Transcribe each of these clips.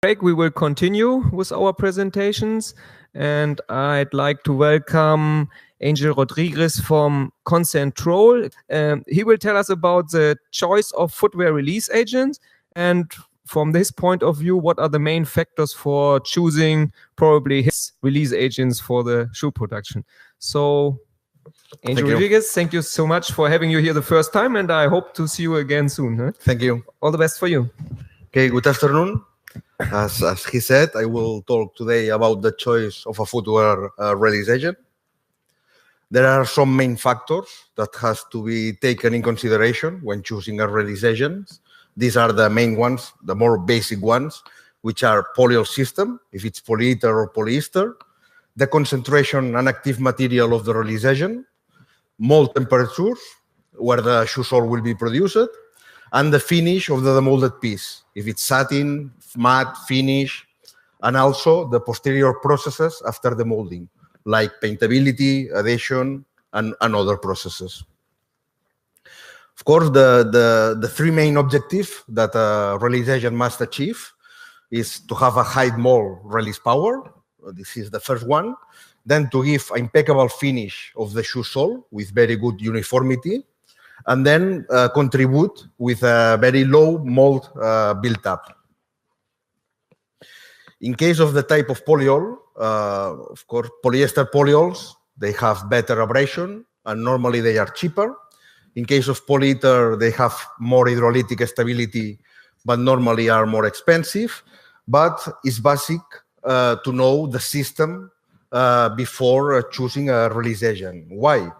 break, we will continue with our presentations, and I'd like to welcome Angel Rodriguez from Concentrol. He will tell us about the choice of footwear release agents, and from this point of view, what are the main factors for choosing probably his release agents for the shoe production. So, Angel Rodriguez, thank you so much for having you here the first time, and I hope to see you again soon. Huh? Thank you. All the best for you. Okay, good afternoon. As he said, I will talk today about the choice of a footwear release agent. There are some main factors that has to be taken in consideration when choosing a release agent. These are the main ones, the more basic ones, which are polyol system, if it's polyether or polyester, the concentration and active material of the release agent, mold temperatures, where the shoe sole will be produced, and the finish of the demolded piece, if it's satin, matte, finish, and also the posterior processes after the molding, like paintability, adhesion, and other processes. Of course, the three main objectives that a release agent must achieve is to have a high mold release power. This is the first one. Then to give impeccable finish of the shoe sole with very good uniformity, and then contribute with a very low mold build-up. In case of the type of polyol, of course, polyester polyols, they have better abrasion, and normally they are cheaper. In case of polyether, they have more hydrolytic stability, but normally are more expensive. But it's basic to know the system before choosing a release agent. Why?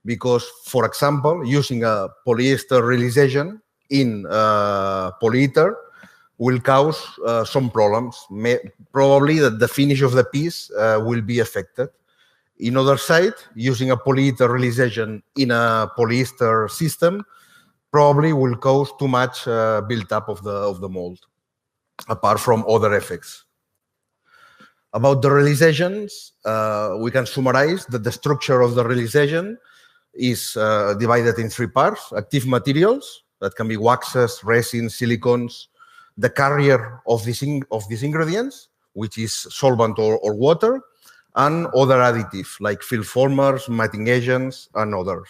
Because, for example, using a polyester release agent in polyether will cause some problems. Probably that the finish of the piece will be affected. In other side, using a polyether release agent in a polyester system probably will cause too much build-up of the mold, apart from other effects. About the release agents, we can summarize that the structure of the release agent is divided in three parts: active materials, that can be waxes, resins, silicones, the carrier of these ingredients, which is solvent or water, and other additives like film formers, matting agents, and others.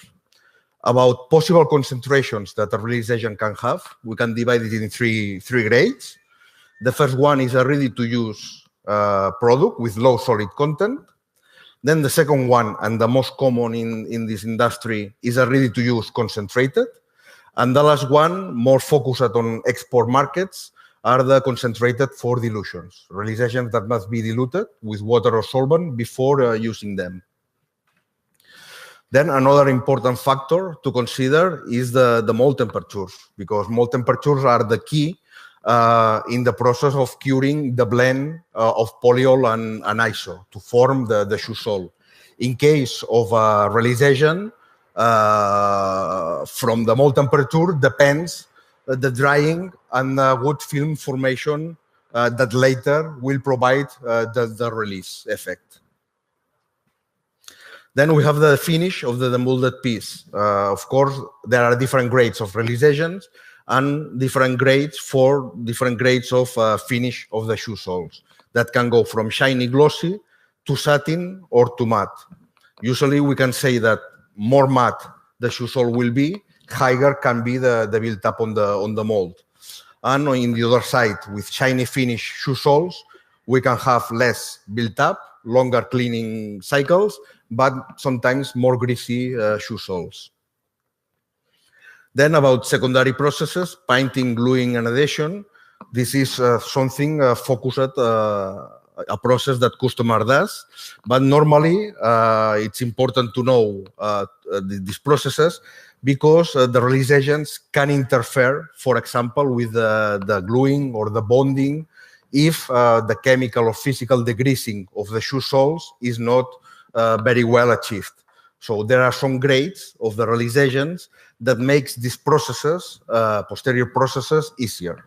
About possible concentrations that a release agent can have, we can divide it in three grades. The first one is a ready-to-use product with low solid content. Then the second one, and the most common in this industry, is a ready-to-use concentrated. And the last one, more focused on export markets, are the concentrated for dilutions, release agents that must be diluted with water or solvent before using them. Then another important factor to consider is the mold temperatures, because mold temperatures are the key in the process of curing the blend of polyol and iso to form the shoe sole. In case of a release agent, from the mold temperature depends the drying and wood film formation that later will provide the release effect. Then we have the finish of the demolded piece. Of course, there are different grades of release agents and different grades of finish of the shoe soles that can go from shiny glossy to satin or to matte. Usually we can say that more matte the shoe sole will be, higher can be the build-up on the mold. And on the other side, with shiny finish shoe soles, we can have less build-up, longer cleaning cycles, but sometimes more greasy shoe soles. Then about secondary processes, painting, gluing, and adhesion. This is something focused, a process that customer does, but normally it's important to know these processes because the release agents can interfere, for example, with the gluing or the bonding if the chemical or physical degreasing of the shoe soles is not very well achieved. So there are some grades of the release agents that makes these processes, posterior processes, easier.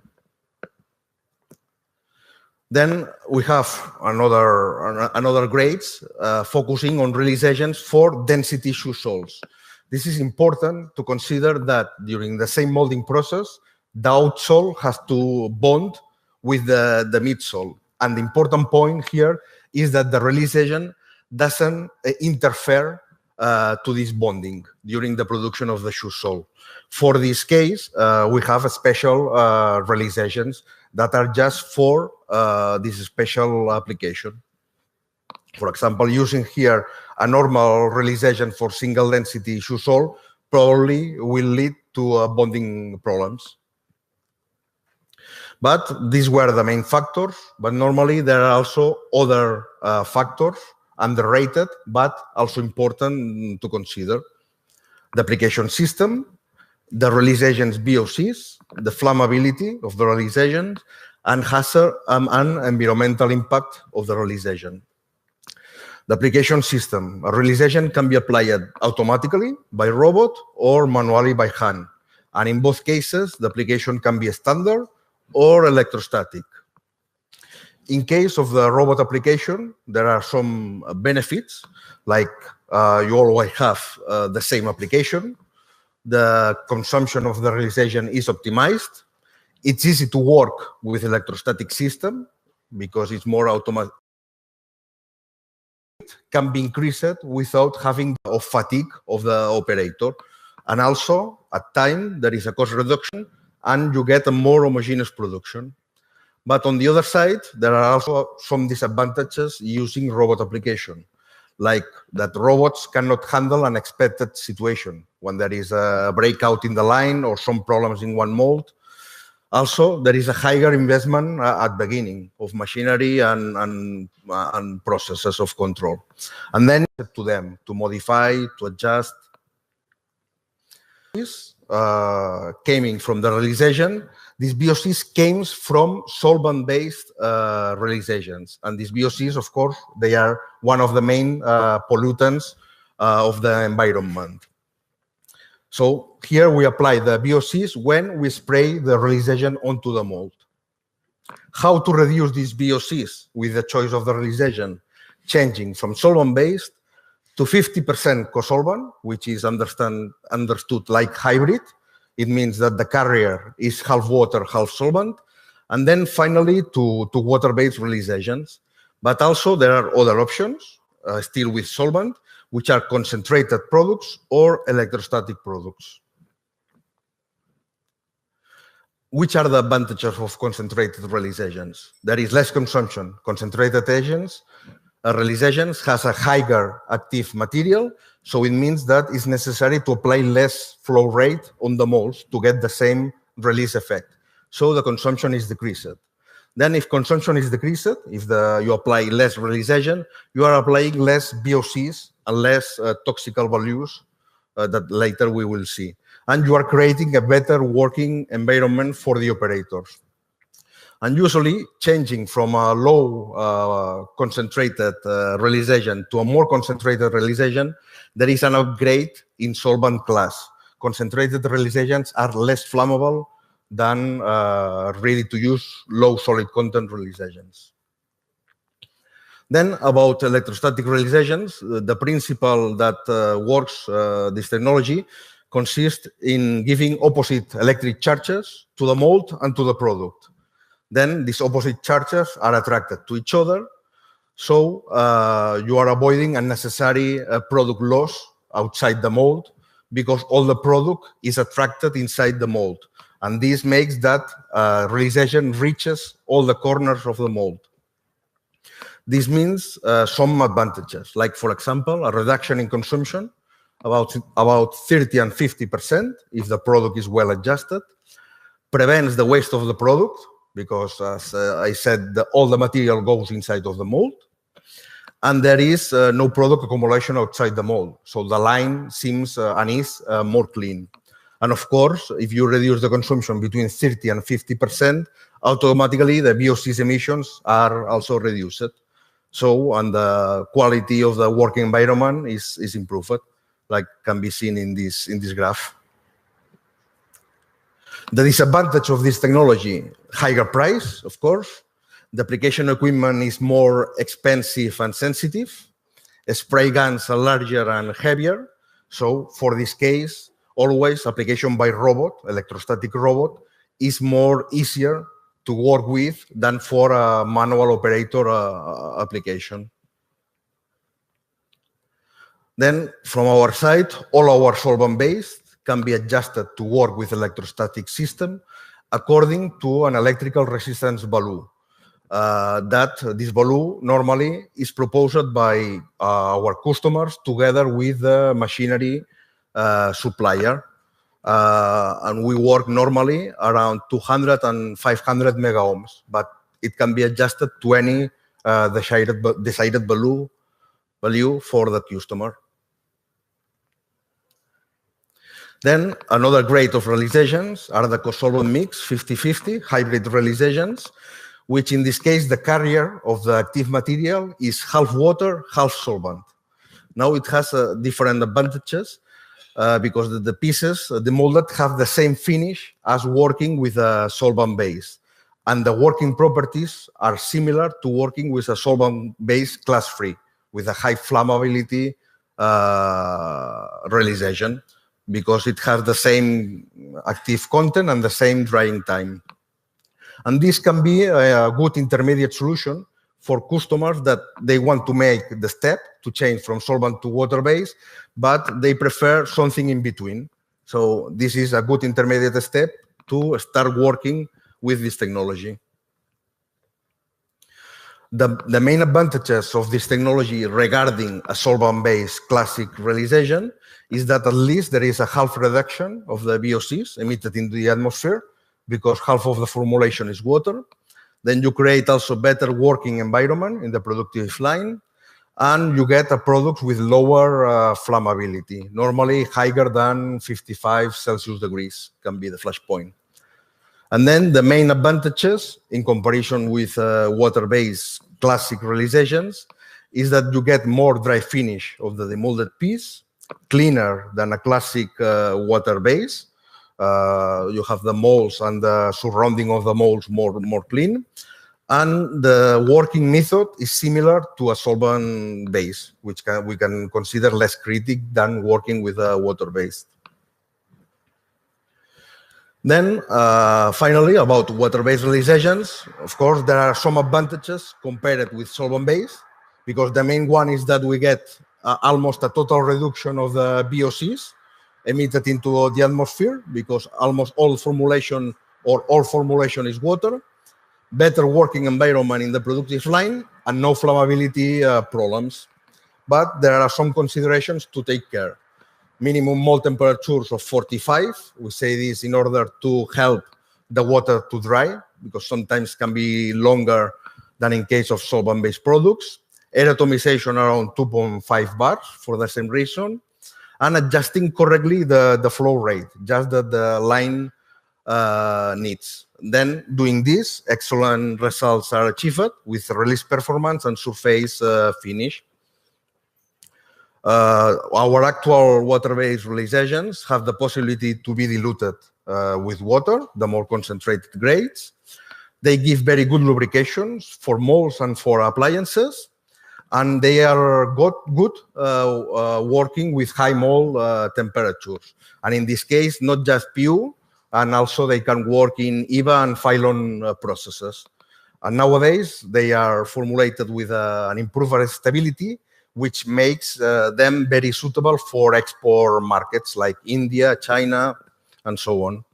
Then we have another grades focusing on release agents for density shoe soles. This is important to consider that during the same molding process, the outsole has to bond with the midsole. And the important point here is that the release agent doesn't interfere to this bonding during the production of the shoe sole. For this case, we have a special release agents that are just for this special application. For example, using here a normal release agent for single density shoe sole probably will lead to bonding problems. But these were the main factors. But normally there are also other factors, underrated, but also important to consider. The application system, the release agent's BOCs, the flammability of the release agent, and hazard and environmental impact of the release agent. The application system, a release agent can be applied automatically by robot or manually by hand. And in both cases, the application can be standard or electrostatic. In case of the robot application, there are some benefits, like you always have the same application. The consumption of the release agent is optimized. It's easy to work with electrostatic system because it's more automatic. It can be increased without having the fatigue of the operator. And also, at time, there is a cost reduction and you get a more homogeneous production. But on the other side, there are also some disadvantages using robot application, like that robots cannot handle unexpected situation when there is a breakout in the line or some problems in one mold. Also, there is a higher investment at the beginning of machinery and processes of control. And then it's up to them to modify, to adjust. This came from the release agent. These BOCs came from solvent-based release agents. And these BOCs, of course, they are one of the main pollutants of the environment. So here we apply the BOCs when we spray the release agent onto the mold. How to reduce these BOCs with the choice of the release agent? Changing from solvent-based to 50% co-solvent, which is understood like hybrid. It means that the carrier is half water, half solvent. And then finally to water-based release agents. But also there are other options, still with solvent, which are concentrated products or electrostatic products. Which are the advantages of concentrated release agents? There is less consumption. Concentrated agents, release agents has a higher active material, so it means that it's necessary to apply less flow rate on the molds to get the same release effect. So the consumption is decreased. Then if consumption is decreased, if you apply less release agent, you are applying less BOCs and less toxical values that later we will see. And you are creating a better working environment for the operators. And usually changing from a low concentrated release agent to a more concentrated release agent, there is an upgrade in solvent class. Concentrated release agents are less flammable than ready-to-use low solid content release agents. Then about electrostatic release agents, the principle that works this technology consists in giving opposite electric charges to the mold and to the product. Then these opposite charges are attracted to each other, so you are avoiding unnecessary product loss outside the mold because all the product is attracted inside the mold. And this makes that release agent reaches all the corners of the mold. This means some advantages, like, for example, a reduction in consumption, about 30 and 50% if the product is well adjusted, prevents the waste of the product, because, as I said, all the material goes inside of the mold, and there is no product accumulation outside the mold. So the line seems and is more clean. And of course, if you reduce the consumption between 30 and 50%, automatically the VOCs emissions are also reduced. So, and the quality of the working environment is improved, like can be seen in this graph. The disadvantage of this technology, higher price, of course. The application equipment is more expensive and sensitive. Spray guns are larger and heavier. So for this case, always application by robot, electrostatic robot, is more easier to work with than for a manual operator application. Then from our side, all our solvent-based can be adjusted to work with electrostatic system according to an electrical resistance value. This value normally is proposed by our customers together with the machinery supplier. And we work normally around 200 and 500 mega ohms, but it can be adjusted to any decided value for the customer. Then another grade of realizations are the co-solvent mix 50-50 hybrid realizations, which in this case the carrier of the active material is half water, half solvent. Now it has different advantages because the pieces, the molded, have the same finish as working with a solvent base. And the working properties are similar to working with a solvent base class 3 with a high flammability realization, because it has the same active content and the same drying time. And this can be a good intermediate solution for customers that they want to make the step to change from solvent to water-based, but they prefer something in between. So this is a good intermediate step to start working with this technology. The main advantages of this technology regarding a solvent-based classic realization is that at least there is a half reduction of the VOCs emitted into the atmosphere, because half of the formulation is water. Then you create also better working environment in the productive line, and you get a product with lower flammability, normally higher than 55 Celsius degrees can be the flash point. And then the main advantages in comparison with water-based classic realizations is that you get more dry finish of the demolded piece, cleaner than a classic water base. You have the molds and the surrounding of the molds more clean. And the working method is similar to a solvent base, which we can consider less critic than working with a water-based. Then, finally, about water-based realizations, of course, there are some advantages compared with solvent-based, because the main one is that we get almost a total reduction of the VOCs emitted into the atmosphere, because almost all formulation is water, better working environment in the productive line, and no flammability problems. But there are some considerations to take care. Minimum mold temperatures of 45. We say this in order to help the water to dry, because sometimes can be longer than in case of solvent-based products. Air atomization around 2.5 bars for the same reason. And adjusting correctly the flow rate, just that the line needs. Then doing this, excellent results are achieved with release performance and surface finish. Our actual water-based realizations have the possibility to be diluted with water, the more concentrated grades. They give very good lubrications for molds and for appliances, and they are good working with high mold temperatures. And in this case, not just PU, and also they can work in EVA and Phylon processes. And nowadays, they are formulated with an improved stability, which makes them very suitable for export markets like India, China, and so on.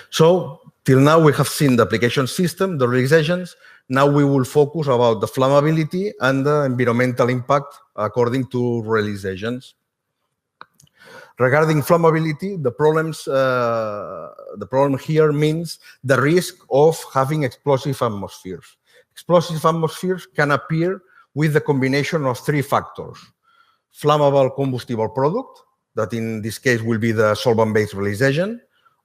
So, till now we have seen the application system, the realizations. Now we will focus about the flammability and the environmental impact according to realizations. Regarding flammability, the problem here means the risk of having explosive atmospheres. Explosive atmospheres can appear with the combination of three factors: flammable combustible product, that in this case will be the solvent-based realization;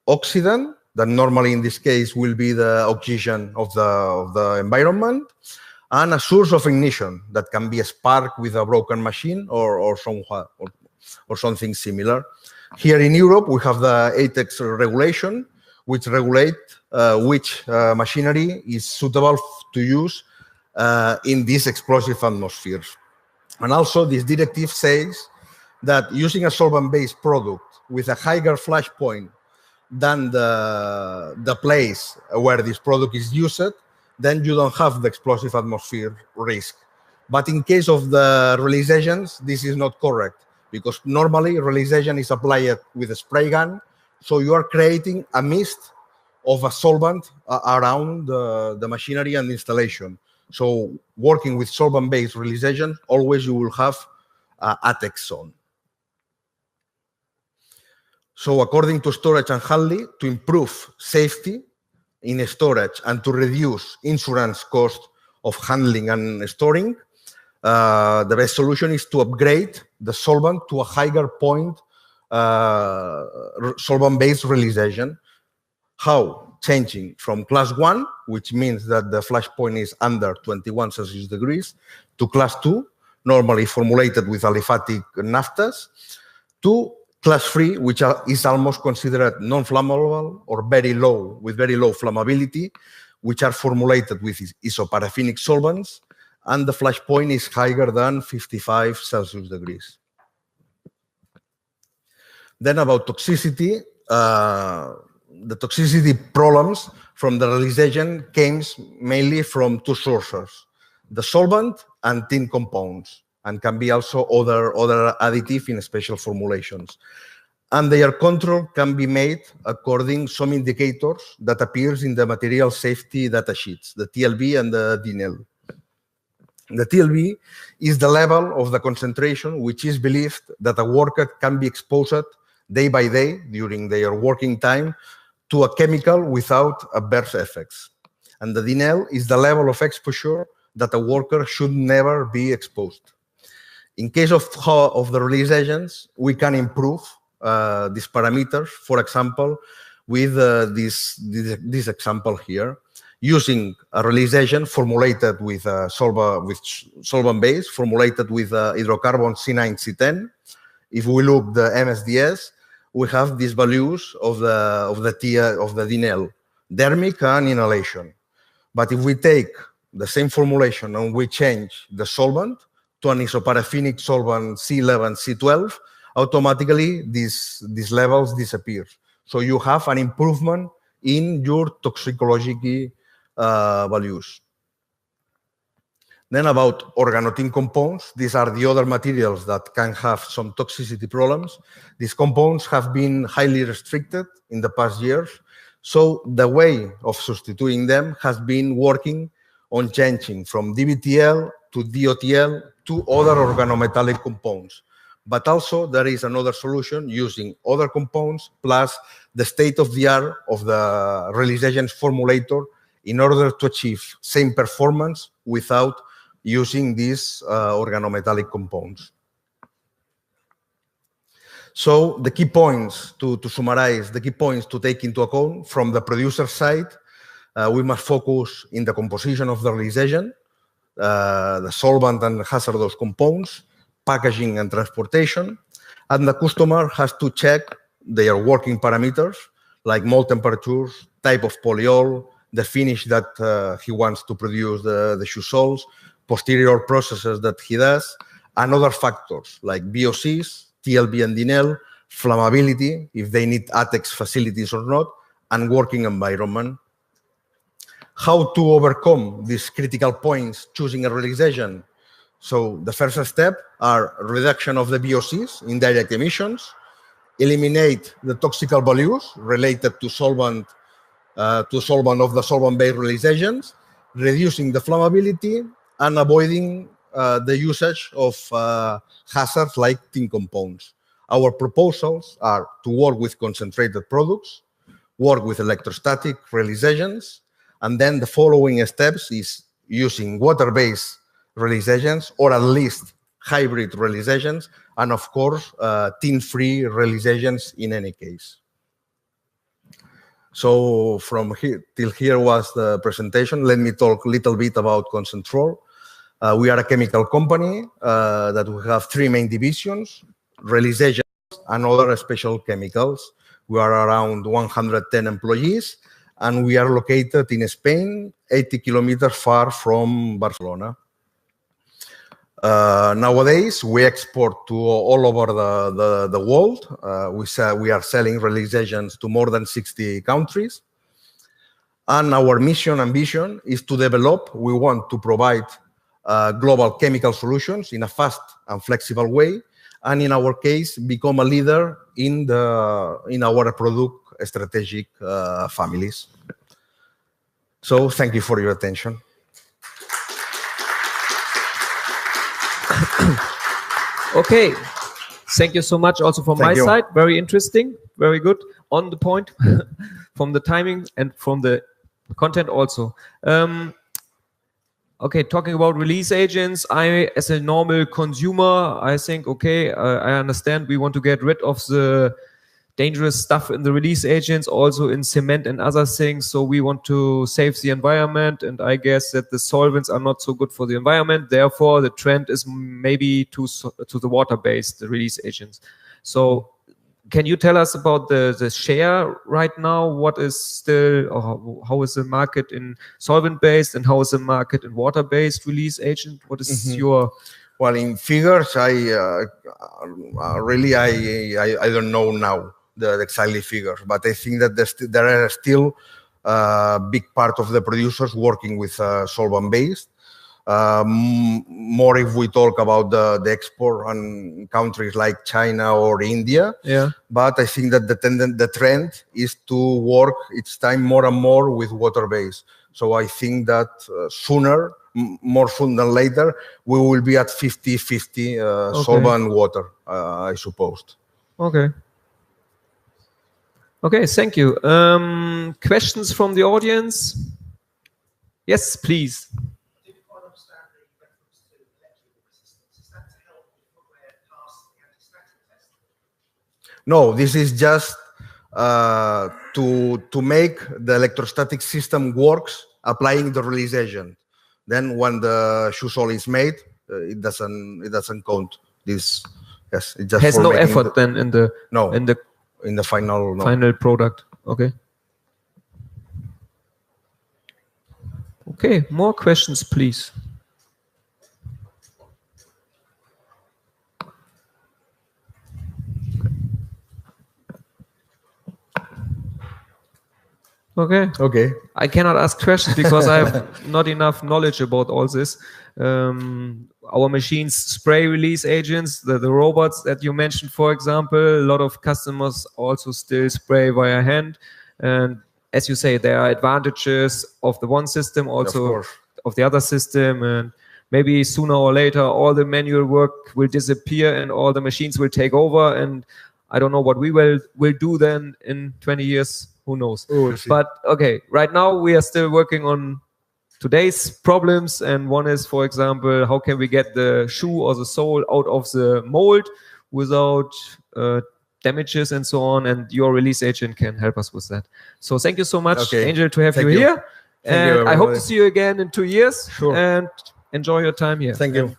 oxidant, that normally in this case will be the oxygen of the environment; and a source of ignition, that can be a spark with a broken machine or something similar. Here in Europe, we have the ATEX regulation, which regulate which machinery is suitable to use in these explosive atmospheres. And also this directive says that using a solvent-based product with a higher flash point than the place where this product is used, then you don't have the explosive atmosphere risk. But in case of the release agents, this is not correct, because normally release agent is applied with a spray gun, so you are creating a mist of a solvent around the machinery and installation. So working with solvent-based release agent, always you will have ATEX zone. So according to Storage and Handley, to improve safety in storage and to reduce insurance cost of handling and storing, the best solution is to upgrade the solvent to a higher point solvent-based release agent. How? Changing from class 1, which means that the flash point is under 21 Celsius degrees, to class 2, normally formulated with aliphatic naphthas, to class 3, which is almost considered non-flammable or with very low flammability, which are formulated with isoparaffinic solvents, and the flash point is higher than 55 Celsius degrees. Then about toxicity, the toxicity problems from the release agent came mainly from two sources, the solvent and tin compounds, and can be also other additive in special formulations. And their control can be made according to some indicators that appears in the material safety data sheets, the TLB and the DINEL. The TLB is the level of the concentration which is believed that a worker can be exposed day by day during their working time to a chemical without adverse effects. And the DINEL is the level of exposure that a worker should never be exposed. In case of the release agents, we can improve these parameters, for example, with this example here, using a release agent formulated with solvent base, formulated with hydrocarbon C9C10. If we look the MSDS, we have these values of the DINEL, thermic and inhalation. But if we take the same formulation and we change the solvent to an isoparaffinic solvent C11, C12, automatically these levels disappear. So you have an improvement in your toxicology values. Then about organotin compounds, these are the other materials that can have some toxicity problems. These compounds have been highly restricted in the past years. So the way of substituting them has been working on changing from DBTL to DOTL to other organometallic compounds. But also there is another solution using other compounds plus the state-of-the-art of the release agent formulator in order to achieve same performance without using these organometallic compounds. So the key points, to summarize, the key points to take into account from the producer side, we must focus in the composition of the release agent, the solvent and hazardous compounds, packaging and transportation, and the customer has to check their working parameters like mold temperatures, type of polyol, the finish that he wants to produce the shoe soles, posterior processes that he does, and other factors like VOCs, TLB and DINEL, flammability, if they need ATEX facilities or not, and working environment. How to overcome these critical points choosing a release agent? So the first step are reduction of the VOCs, indirect emissions, eliminate the toxical values related to solvent of the solvent-based release agents, reducing the flammability, and avoiding the usage of hazards like tin compounds. Our proposals are to work with concentrated products, work with electrostatic release agents, and then the following steps is using water-based release agents, or at least hybrid release agents, and of course, tin-free release agents in any case. So from here till here was the presentation. Let me talk a little bit about Concentrol. We are a chemical company that we have three main divisions, release agents and other special chemicals. We are around 110 employees, and we are located in Spain, 80 kilometers far from Barcelona. Nowadays, we export to all over the world. We are selling release agents to more than 60 countries. And our mission and vision is to develop. We want to provide global chemical solutions in a fast and flexible way. And in our case, become a leader in our product strategic families. So thank you for your attention. Okay, thank you so much also from my side. Very interesting, very good, on the point from the timing and from the content also. Okay, talking about release agents, I, as a normal consumer, I think, okay, I understand we want to get rid of the dangerous stuff in the release agents, also in cement and other things. So we want to save the environment, and I guess that the solvents are not so good for the environment. Therefore, the trend is maybe to the water-based release agents. So can you tell us about the share right now? What is still, or how is the market in solvent-based, and how is the market in water-based release agent? What is your... Well, in figures, I don't know now the exactly figures, but I think that there are still a big part of the producers working with solvent-based. More if we talk about the export on countries like China or India. Yeah. But I think that the trend is to work each time more and more with water-based. So I think that sooner, more soon than later, we will be at 50-50 solvent water, I suppose. Okay. Okay, thank you. Questions from the audience? Yes, please. No, this is just to make the electrostatic system works applying the release agent. Then when the shoe sole is made, it doesn't count. This it just has no effort then in the final product. Okay. Okay, more questions, please. Okay. Okay. I cannot ask questions because I have not enough knowledge about all this. Our machines spray release agents, the robots that you mentioned, for example. A lot of customers also still spray via hand. And as you say, there are advantages of the one system, also of the other system. And maybe sooner or later, all the manual work will disappear and all the machines will take over. And I don't know what we will do then in 20 years. Who knows? But okay, right now we are still working on today's problems. And one is, for example, how can we get the shoe or the sole out of the mold without damages and so on. And your release agent can help us with that. So thank you so much, Angel, to have you here. And I hope to see you again in 2 years. Sure. And enjoy your time here. Thank you.